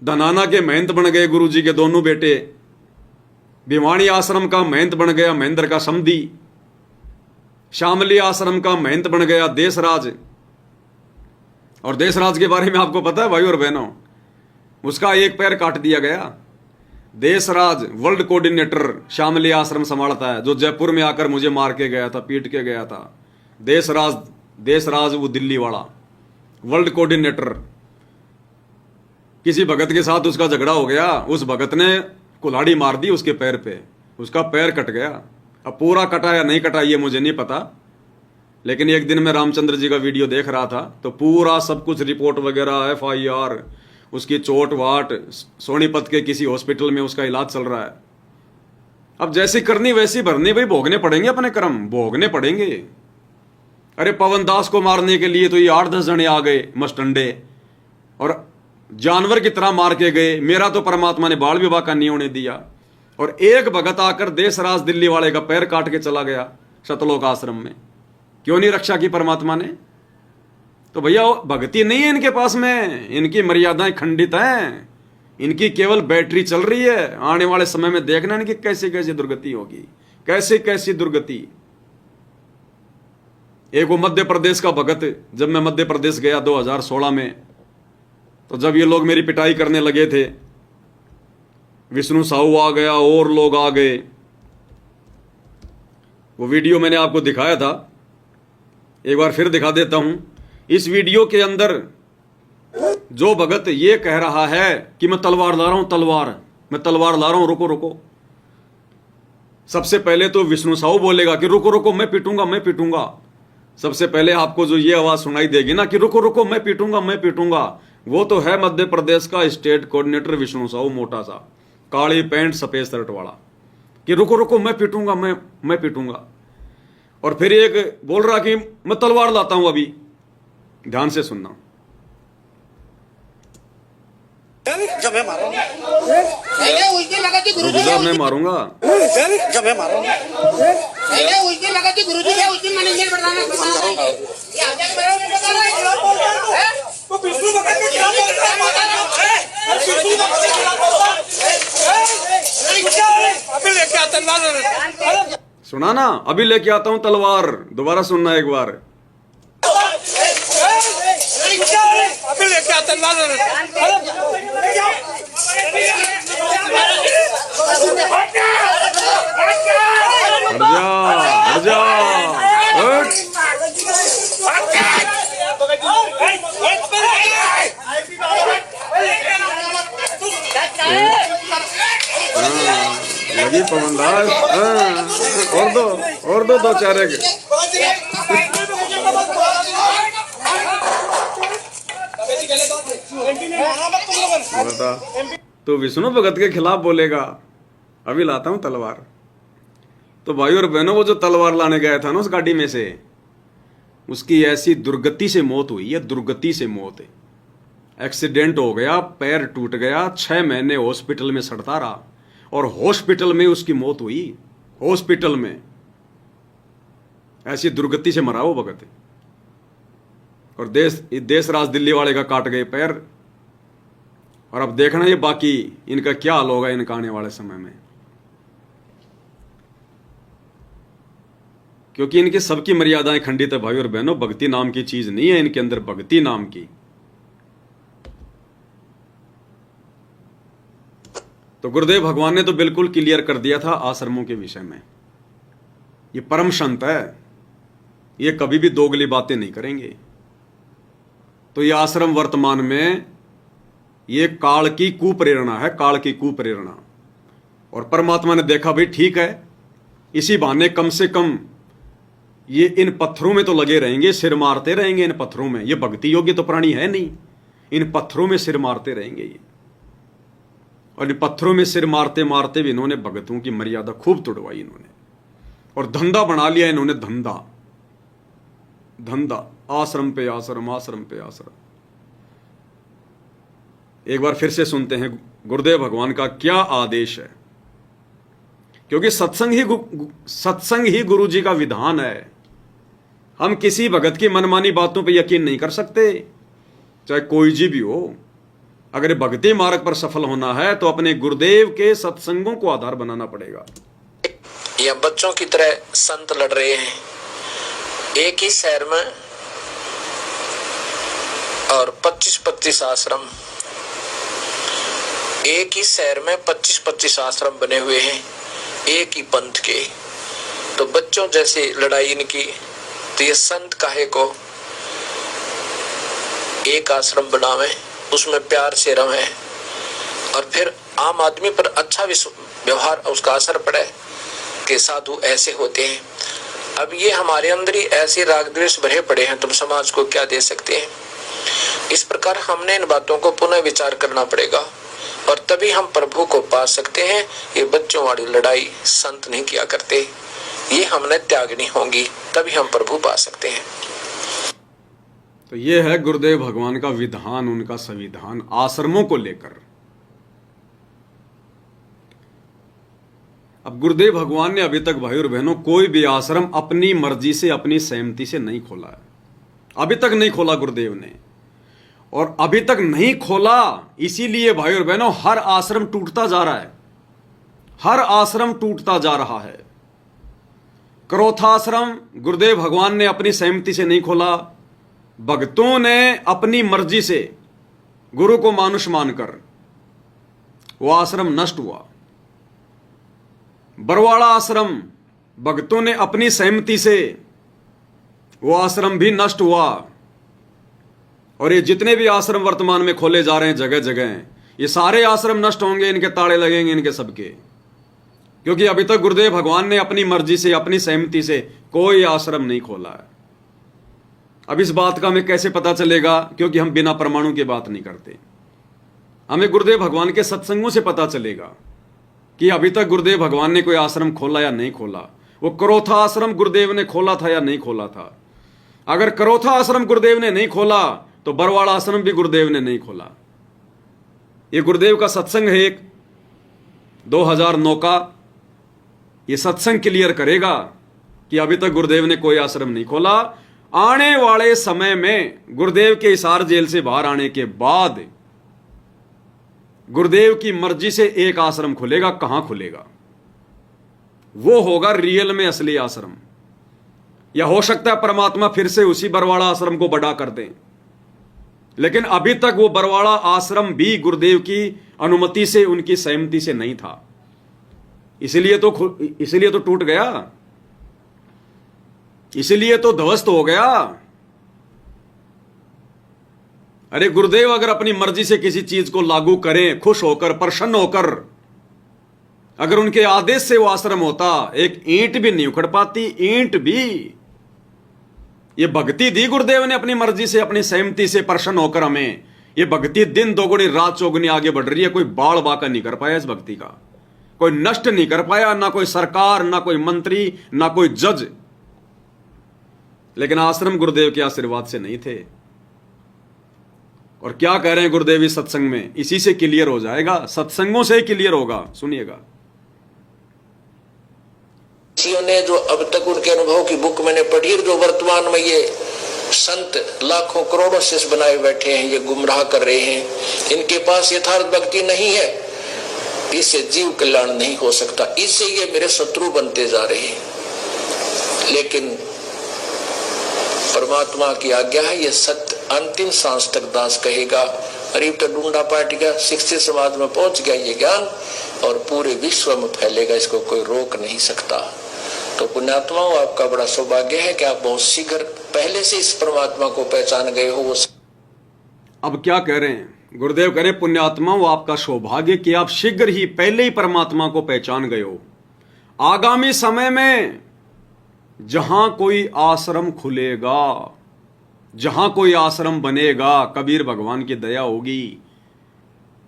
धनाना के महंत बन गए गुरु जी के दोनों बेटे, भिवानी आश्रम का महंत बन गया महेंद्र का समधी, शामली आश्रम का महंत बन गया देशराज। और देशराज के बारे में आपको पता है भाई और बहनों, उसका एक पैर काट दिया गया। देशराज वर्ल्ड कोऑर्डिनेटर शामली आश्रम संभालता है, जो जयपुर में आकर मुझे मार के गया था, पीट के गया था। देशराज वो दिल्ली वाला वर्ल्ड कोऑर्डिनेटर। किसी भगत के साथ उसका झगड़ा हो गया, उस भगत ने कुल्हाड़ी मार दी उसके पैर पे, उसका पैर कट गया। अब पूरा कटा या नहीं कटा ये मुझे नहीं पता, लेकिन एक दिन मैं रामचंद्र जी का वीडियो देख रहा था तो पूरा सब कुछ रिपोर्ट वगैरह, FIR, उसकी चोट वाट, सोनीपत के किसी हॉस्पिटल में उसका इलाज चल रहा है। अब जैसी करनी वैसी भरनी, भाई भोगने पड़ेंगे, अपने कर्म भोगने पड़ेंगे। अरे पवन दास को मारने के लिए तो ये 8-10 जने आ गए मस्टंडे, और जानवर की तरह मार के गए। मेरा तो परमात्मा ने बाल विवाह का नहीं होने दिया, और एक भगत आकर देशराज दिल्ली वाले का पैर काट के चला गया सतलोक आश्रम में। क्यों नहीं रक्षा की परमात्मा ने? तो भैया भक्ति नहीं है इनके पास में, इनकी मर्यादाएं खंडित हैं, इनकी केवल बैटरी चल रही है। आने वाले समय में देखना इनकी कैसी कैसी दुर्गति होगी, कैसी कैसी दुर्गति। एक वो मध्य प्रदेश का भगत, जब मैं मध्य प्रदेश गया 2016 में, तो जब ये लोग मेरी पिटाई करने लगे थे, विष्णु साहू आ गया और लोग आ गए। वो वीडियो मैंने आपको दिखाया था, एक बार फिर दिखा देता हूं। इस वीडियो के अंदर जो भगत ये कह रहा है कि मैं तलवार ला रहा हूं, मैं तलवार ला रहा हूं, रुको रुको। सबसे पहले तो विष्णु साहू बोलेगा कि रुको रुको मैं पीटूंगा। सबसे पहले आपको जो ये आवाज सुनाई देगी ना कि रुको रुको मैं पीटूंगा, वो तो है मध्य प्रदेश का स्टेट कोऑर्डिनेटर विष्णु साहू, मोटा सा, काली पैंट सफेद शर्ट वाला, कि रुको रुको मैं पीटूंगा। और फिर एक बोल रहा कि मैं तलवार लाता हूं अभी। ध्यान से सुनना। जब मैं मारूंगा मैं मारूंगा जब मैं मारूंगा सुना ना, अभी लेके आता हूं तलवार। दोबारा सुनना एक बार। अभी लेके आता हट जा पवनदास, हाँ, और दो चार एक। बता, तो विष्णु भगत के खिलाफ बोलेगा, अभी लाता हूं तलवार। तो भाई और बहनों, वो जो तलवार लाने गया था ना उस गाड़ी में से, उसकी ऐसी दुर्गति से मौत हुई है, दुर्गति से मौत है। एक्सीडेंट हो गया, पैर टूट गया, 6 महीने हॉस्पिटल में सड़ता रहा, और हॉस्पिटल में उसकी मौत हुई, हॉस्पिटल में। ऐसी दुर्गति से मरा वो भगत। और देश राज दिल्ली वाले का काट गए पैर। और अब देखना ये बाकी इनका क्या हाल होगा इनका आने वाले समय में, क्योंकि इनकी सबकी मर्यादाएं खंडित है भाई और बहनों। भक्ति नाम की चीज नहीं है इनके अंदर, भक्ति नाम की। तो गुरुदेव भगवान ने तो बिल्कुल क्लियर कर दिया था आश्रमों के विषय में। ये परम संत है, ये कभी भी दोगली बातें नहीं करेंगे। तो ये आश्रम वर्तमान में ये काल की कुप्रेरणा है, काल की कुप्रेरणा। और परमात्मा ने देखा भाई ठीक है, इसी बहाने कम से कम ये इन पत्थरों में तो लगे रहेंगे, सिर मारते रहेंगे इन पत्थरों में। ये भक्ति योग्य तो प्राणी है नहीं, इन पत्थरों में सिर मारते रहेंगे ये। और इन पत्थरों में सिर मारते मारते भी इन्होंने भगतों की मर्यादा खूब तोड़वाई इन्होंने, और धंधा बना लिया इन्होंने, धंधा धंधा, आश्रम पे आश्रम, आश्रम पे आश्रम। एक बार फिर से सुनते हैं गुरुदेव भगवान का क्या आदेश है, क्योंकि सत्संग ही गुरु जी का विधान है। हम किसी भगत की मनमानी बातों पे यकीन नहीं कर सकते, चाहे कोई जी भी हो। अगर भक्ति मार्ग पर सफल होना है तो अपने गुरुदेव के सत्संगों को आधार बनाना पड़ेगा। या बच्चों की तरह संत लड़ रहे हैं एक ही शहर में, और 25-25 आश्रम, एक ही शहर में 25-25 आश्रम बने हुए हैं एक ही पंथ के। तो बच्चों जैसे लड़ाई इनकी, तो ये संत काहे को एक आश्रम बनावे, उसमें प्यार से रहे, और फिर आम आदमी पर अच्छा व्यवहार उसका असर पड़े कि साधु ऐसे होते हैं। अब ये हमारे अंदर ही ऐसे राग द्वेष भरे पड़े हैं, तुम समाज को क्या दे सकते हैं। इस प्रकार हमने इन बातों को पुनः विचार करना पड़ेगा, और तभी हम प्रभु को पा सकते हैं। ये बच्चों वाली लड़ाई संत नहीं किया करते, ये हमने त्यागनी होंगी, तभी हम प्रभु पा सकते हैं। तो ये है गुरुदेव भगवान का विधान, उनका संविधान आश्रमों को लेकर। अब गुरुदेव भगवान ने अभी तक भाई और बहनों कोई भी आश्रम अपनी मर्जी से, अपनी सहमति से नहीं खोला है। अभी तक नहीं खोला गुरुदेव ने, और अभी तक नहीं खोला इसीलिए भाई और बहनों हर आश्रम टूटता जा रहा है, हर आश्रम टूटता जा रहा है। क्रोथाश्रम गुरुदेव भगवान ने अपनी सहमति से नहीं खोला, भक्तों ने अपनी मर्जी से गुरु को मानुष मानकर वो आश्रम नष्ट हुआ। बरवाड़ा आश्रम भक्तों ने अपनी सहमति से, वो आश्रम भी नष्ट हुआ। और ये जितने भी आश्रम वर्तमान में खोले जा रहे हैं जगह जगह, ये सारे आश्रम नष्ट होंगे, इनके ताले लगेंगे इनके सबके, क्योंकि अभी तक गुरुदेव भगवान ने अपनी मर्जी से, अपनी सहमति से कोई आश्रम नहीं खोला है। अब इस बात का हमें कैसे पता चलेगा, क्योंकि हम बिना प्रमाणों की बात नहीं करते। हमें गुरुदेव भगवान के सत्संगों से पता चलेगा कि अभी तक गुरुदेव भगवान ने कोई आश्रम खोला या नहीं खोला। वो करोथा आश्रम गुरुदेव ने खोला था या नहीं खोला था। अगर करोथा आश्रम गुरुदेव ने नहीं खोला तो बरवाड़ा आश्रम भी गुरुदेव ने नहीं खोला। ये गुरुदेव का सत्संग है एक 2009 का, ये सत्संग क्लियर करेगा कि अभी तक गुरुदेव ने कोई आश्रम नहीं खोला। आने वाले समय में गुरुदेव के हिसार जेल से बाहर आने के बाद गुरुदेव की मर्जी से एक आश्रम खुलेगा। कहां खुलेगा? वो होगा रियल में असली आश्रम, या हो सकता है परमात्मा फिर से उसी बरवाड़ा आश्रम को बड़ा कर दें। लेकिन अभी तक वो बरवाड़ा आश्रम भी गुरुदेव की अनुमति से, उनकी सहमति से नहीं था, इसलिए तो टूट गया, इसलिए तो ध्वस्त हो गया। अरे गुरुदेव अगर अपनी मर्जी से किसी चीज को लागू करें, खुश होकर, प्रसन्न होकर, अगर उनके आदेश से वो आश्रम होता, एक ईंट भी नहीं उखड़ पाती, ईंट भी। ये भक्ति दी गुरुदेव ने अपनी मर्जी से, अपनी सहमति से, प्रसन्न होकर हमें। ये भक्ति दिन दोगुनी रात चौगुनी आगे बढ़ रही है। कोई बाल बाका नहीं कर पाया इस भक्ति का, कोई नष्ट नहीं कर पाया, ना कोई सरकार, ना कोई मंत्री, ना कोई जज। लेकिन आश्रम गुरुदेव के आशीर्वाद से नहीं थे। और क्या कह रहे हैं गुरुदेव इस सत्संग में, इसी से क्लियर हो जाएगा, सत्संगों से ही क्लियर होगा। सुनिएगा। ने जो अब तक उनके अनुभव की बुक मैंने पढ़ी, जो वर्तमान में ये संत लाखों करोड़ों शिष्य बनाए बैठे हैं, ये गुमराह कर रहे हैं, इनके पास यथार्थ भक्ति नहीं है, इससे जीव कल्याण नहीं हो सकता, इससे ये मेरे शत्रु बनते जा रहे हैं। लेकिन परमात्मा की आज्ञा है, ये सत्य अंतिम सांस तक दास कहेगा। अरीब तो डूंडा पार्टी का 60 समाज में पहुंच गया ये ज्ञान, और पूरे विश्व में फैलेगा, इसको कोई रोक नहीं सकता। तो पुण्यात्माओं, आपका बड़ा सौभाग्य है कि आप बहुत शीघ्र पहले से इस परमात्मा को पहचान गए हो। अब क्या कह रहे हैं गुरुदेव? कह रहे पुण्यात्माओं, आपका सौभाग्य कि आप शीघ्र ही पहले ही परमात्मा को पहचान गए हो। आगामी समय में जहां कोई आश्रम खुलेगा, जहां कोई आश्रम बनेगा, कबीर भगवान की दया होगी,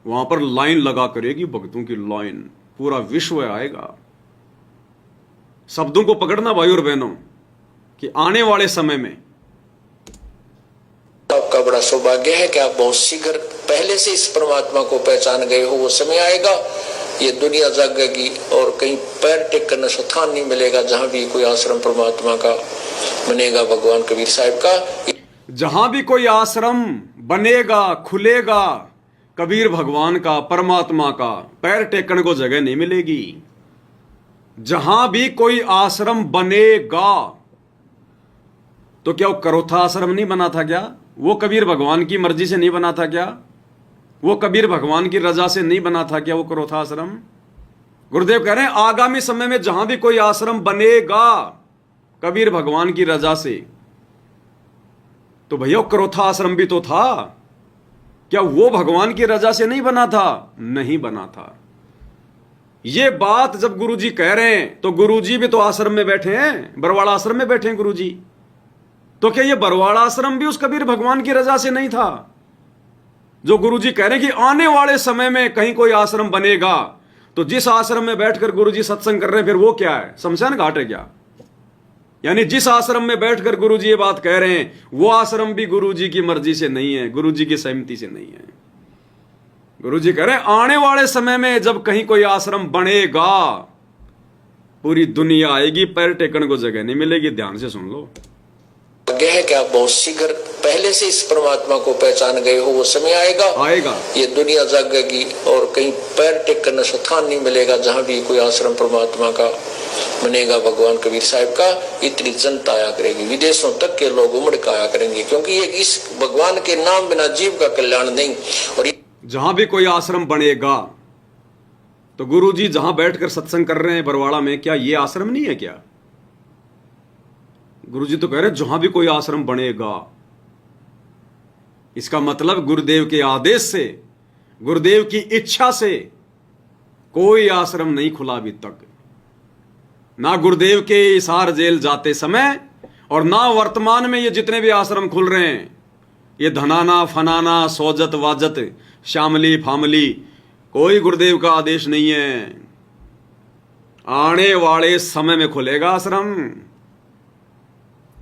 वहां पर लाइन लगा करेगी, भक्तों की लाइन, पूरा विश्व आएगा। शब्दों को पकड़ना भाई और बहनों, कि आने वाले समय में आपका बड़ा सौभाग्य है कि आप बहुत शीघ्र पहले से इस परमात्मा को पहचान गए हो। वो समय आएगा, ये दुनिया जागेगी और कहीं पैर टेक करने स्थान नहीं मिलेगा जहां भी कोई आश्रम परमात्मा का बनेगा, भगवान कबीर साहिब का। जहां भी कोई आश्रम बनेगा, खुलेगा, कबीर भगवान का, परमात्मा का, पैर टेकने को जगह नहीं मिलेगी। जहां भी कोई आश्रम बनेगा, तो क्या वो करोथा आश्रम नहीं बना था क्या? वो कबीर भगवान की मर्जी से नहीं बना था क्या? वो कबीर भगवान की रजा से नहीं बना था क्या वो करोथा आश्रम? गुरुदेव कह रहे हैं आगामी समय में जहां भी कोई आश्रम बनेगा कबीर भगवान की रजा से, तो भैया करोथा आश्रम भी तो था। क्या वो भगवान की रजा से नहीं बना था? नहीं बना था। ये बात जब गुरुजी कह रहे हैं, तो गुरुजी भी तो आश्रम में बैठे हैं, बरवाड़ा आश्रम में बैठे हैं गुरुजी। तो क्या ये बरवाड़ा आश्रम भी उस कबीर भगवान की रजा से नहीं था? जो गुरुजी कह रहे हैं कि आने वाले समय में कहीं कोई आश्रम बनेगा, तो जिस आश्रम में बैठकर गुरुजी सत्संग कर रहे हैं, फिर वो क्या है? शमशान घाट है क्या? यानी जिस आश्रम में बैठकर गुरुजी ये बात कह रहे हैं, वो आश्रम भी गुरुजी की मर्जी से नहीं है, गुरुजी की सहमति से नहीं है। गुरुजी कह रहे हैं आने वाले समय में जब कहीं कोई आश्रम बनेगा, पूरी दुनिया आएगी, पैर टेकने को जगह नहीं मिलेगी। ध्यान से सुन लो। है कि आप बहुत शीघ्र पहले से इस परमात्मा को पहचान गए हो। वो समय आएगा, ये दुनिया जागेगी और कहीं पैर टेक करने स्थान नहीं मिलेगा जहां भी कोई आश्रम परमात्मा का बनेगा, भगवान कबीर साहिब का। इतनी जनता आया करेगी, विदेशों तक के लोग उमड़ के आया करेंगे, क्योंकि ये इस भगवान के नाम बिना जीव का कल्याण नहीं। और जहां भी कोई आश्रम बनेगा, तो गुरुजी जहां बैठकर सत्संग कर रहे हैं बरवाड़ा में, क्या ये आश्रम नहीं है क्या? गुरुजी तो कह रहे हैं जहां भी कोई आश्रम बनेगा। इसका मतलब गुरुदेव के आदेश से, गुरुदेव की इच्छा से कोई आश्रम नहीं खुला अभी तक। ना गुरुदेव के हिसार जेल जाते समय, और ना वर्तमान में ये जितने भी आश्रम खुल रहे हैं, ये धनाना फनाना सोजत वाजत श्यामली फामली, कोई गुरुदेव का आदेश नहीं है। आने वाले समय में खुलेगा आश्रम,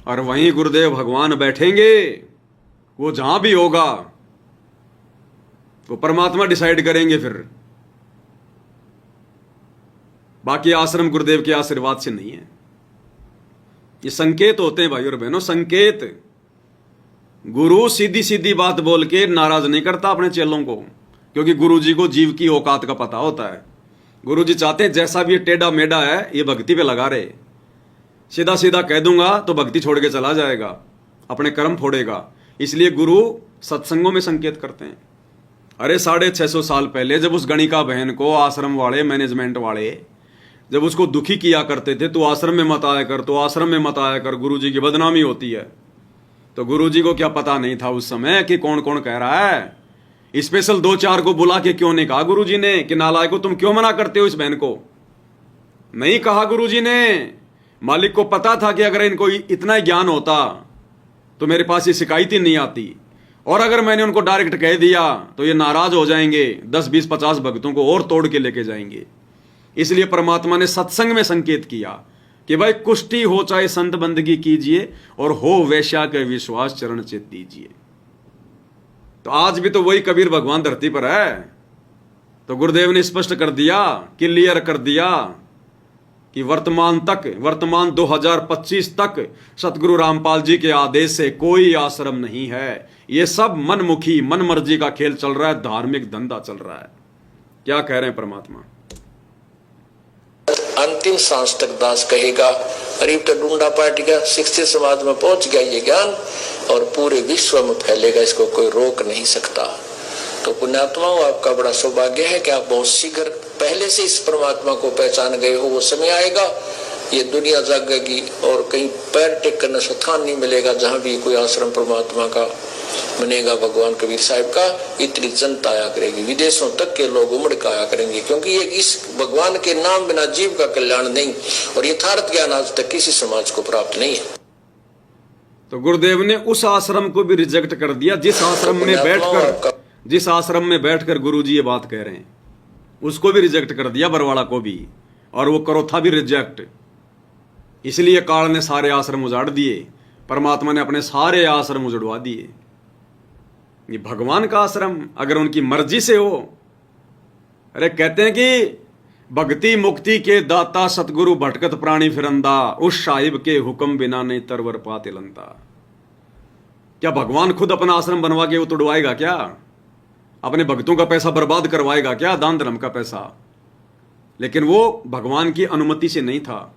और वहीं गुरुदेव भगवान बैठेंगे। वो जहां भी होगा वो परमात्मा डिसाइड करेंगे। फिर बाकी आश्रम गुरुदेव के आशीर्वाद से नहीं है। ये संकेत होते हैं भाई और बहनों, संकेत। गुरु सीधी सीधी बात बोल के नाराज नहीं करता अपने चेलों को, क्योंकि गुरु जी को जीव की औकात का पता होता है। गुरु जी चाहते हैं जैसा भी ये टेढ़ा मेढ़ा है, ये भक्ति पे लगा रहे। सीधा सीधा कह दूंगा तो भक्ति छोड़ के चला जाएगा, अपने कर्म फोड़ेगा। इसलिए गुरु सत्संगों में संकेत करते हैं। अरे 650 साल पहले जब उस गणिका बहन को आश्रम वाले, मैनेजमेंट वाले जब उसको दुखी किया करते थे, तो आश्रम में मत आया कर, तो आश्रम में मत आया कर, गुरु जी की बदनामी होती है। तो गुरु जी को क्या पता नहीं था उस समय कि कौन कौन कह रहा है? स्पेशल 2-4 को बुला के क्यों नहीं कहा गुरु जी ने कि नालायको तुम क्यों मना करते हो इस बहन को? नहीं कहा गुरुजी ने। मालिक को पता था कि अगर इनको इतना ही ज्ञान होता तो मेरे पास ये शिकायत ही नहीं आती, और अगर मैंने उनको डायरेक्ट कह दिया तो ये नाराज हो जाएंगे, 10 20 50 भक्तों को और तोड़ के लेके जाएंगे। इसलिए परमात्मा ने सत्संग में संकेत किया कि भाई कुष्ठी हो चाहे संत बंदगी कीजिए, और हो वैश्या के विश्वास चरण चित दीजिए। तो आज भी तो वही कबीर भगवान धरती पर है। तो गुरुदेव ने स्पष्ट कर दिया, क्लियर कर दिया कि वर्तमान 2025 तक सतगुरु रामपाल जी के आदेश से कोई आश्रम नहीं है। ये सब मनमुखी मन मर्जी का खेल चल रहा है, धार्मिक धंधा चल रहा है। क्या कह रहे हैं परमात्मा? अंतिम सांस तक दास कहेगा, करीब तो ढूंढा पाटेगा, शिक्षित समाज में पहुंच गया ये ज्ञान और पूरे विश्व में फैलेगा, इसको कोई रोक नहीं सकता। तो पुण्यात्माओं, आपका बड़ा सौभाग्य है कि आप बहुत शीघ्र पहले से इस परमात्मा को पहचान गए हो। वो समय आएगा, ये दुनिया जागेगी और कहीं पैर टेक करने से स्थान नहीं मिलेगा जहां भी कोई आश्रम परमात्मा का बनेगा, भगवान कबीर साहब का। इतनी जनता आया करेगी, विदेशों तक के लोग उमड़ के आया करेंगे, क्योंकि ये इस भगवान के नाम बिना जीव का कल्याण नहीं, और यथार्थ ज्ञान आज तक किसी समाज को प्राप्त नहीं है। तो गुरुदेव ने उस आश्रम को भी रिजेक्ट कर दिया जिस आश्रम में बैठकर गुरुजी ये बात कह रहे हैं, उसको भी रिजेक्ट कर दिया, बरवाड़ा को भी, और वो करोथा भी रिजेक्ट। इसलिए काल ने सारे आश्रम उजाड़ दिए, परमात्मा ने अपने सारे आश्रम उजड़वा दिए। ये भगवान का आश्रम अगर उनकी मर्जी से हो, अरे कहते हैं कि भक्ति मुक्ति के दाता सतगुरु भटकत प्राणी फिरंदा, उस साहिब के हुक्म बिना नहीं तरवर पाते लंता। क्या भगवान खुद अपना आश्रम बनवा के वो तोड़वाएगा क्या? अपने भक्तों का पैसा बर्बाद करवाएगा क्या? दान धर्म का पैसा। लेकिन वो भगवान की अनुमति से नहीं था,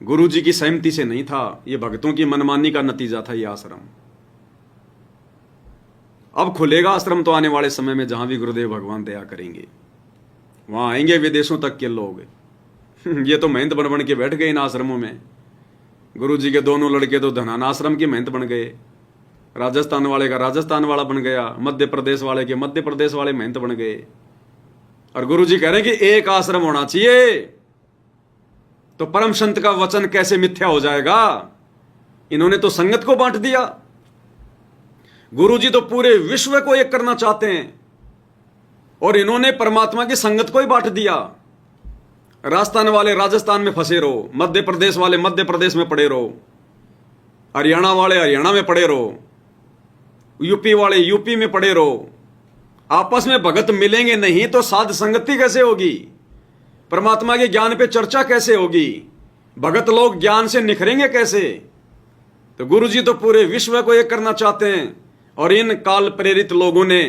गुरु जी की सहमति से नहीं था, ये भक्तों की मनमानी का नतीजा था ये आश्रम। अब खुलेगा आश्रम तो आने वाले समय में, जहां भी गुरुदेव भगवान दया करेंगे वहां आएंगे विदेशों तक के लोग। ये तो महंत बन बन के बैठ गए इन आश्रमों में। गुरु जी के दोनों लड़के तो धनाना आश्रम के महंत बन गए, राजस्थान वाले का राजस्थान वाला बन गया, मध्य प्रदेश वाले के मध्य प्रदेश वाले महंत बन गए। और गुरु जी कह रहे हैं कि एक आश्रम होना चाहिए। तो परम संत का वचन कैसे मिथ्या हो जाएगा? इन्होंने तो संगत को बांट दिया। गुरु जी तो पूरे विश्व को एक करना चाहते हैं, और इन्होंने परमात्मा की संगत को ही बांट दिया। राजस्थान वाले राजस्थान में फंसे रहो, मध्य प्रदेश वाले मध्य प्रदेश में पड़े रहो, हरियाणा वाले हरियाणा में पड़े रहो, यूपी वाले यूपी में पड़े रहो। आपस में भगत मिलेंगे नहीं तो साध संगति कैसे होगी? परमात्मा के ज्ञान पे चर्चा कैसे होगी? भगत लोग ज्ञान से निखरेंगे कैसे? तो गुरु जी तो पूरे विश्व को एक करना चाहते हैं, और इन काल प्रेरित लोगों ने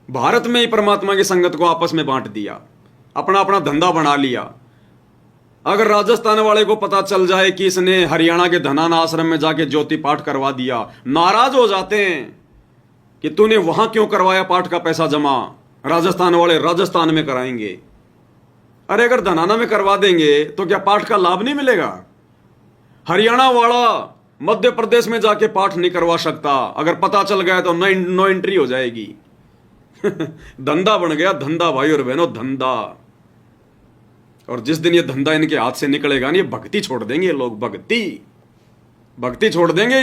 भारत में ही परमात्मा की संगत को आपस में बांट दिया, अपना अपना धंधा बना लिया। अगर राजस्थान वाले को पता चल जाए कि इसने हरियाणा के धनाना आश्रम में जाके ज्योति पाठ करवा दिया, नाराज हो जाते हैं कि तूने वहां क्यों करवाया पाठ का पैसा जमा, राजस्थान वाले राजस्थान में कराएंगे। अरे अगर धनाना में करवा देंगे तो क्या पाठ का लाभ नहीं मिलेगा? हरियाणा वाला मध्य प्रदेश में जाके पाठ नहीं करवा सकता, अगर पता चल गया तो नो एंट्री हो जाएगी। धंधा बन गया, धंधा भाई और बहनों, धंधा। और जिस दिन ये धंधा इनके हाथ से निकलेगा ना, ये भक्ति छोड़ देंगे लोग, भक्ति छोड़ देंगे।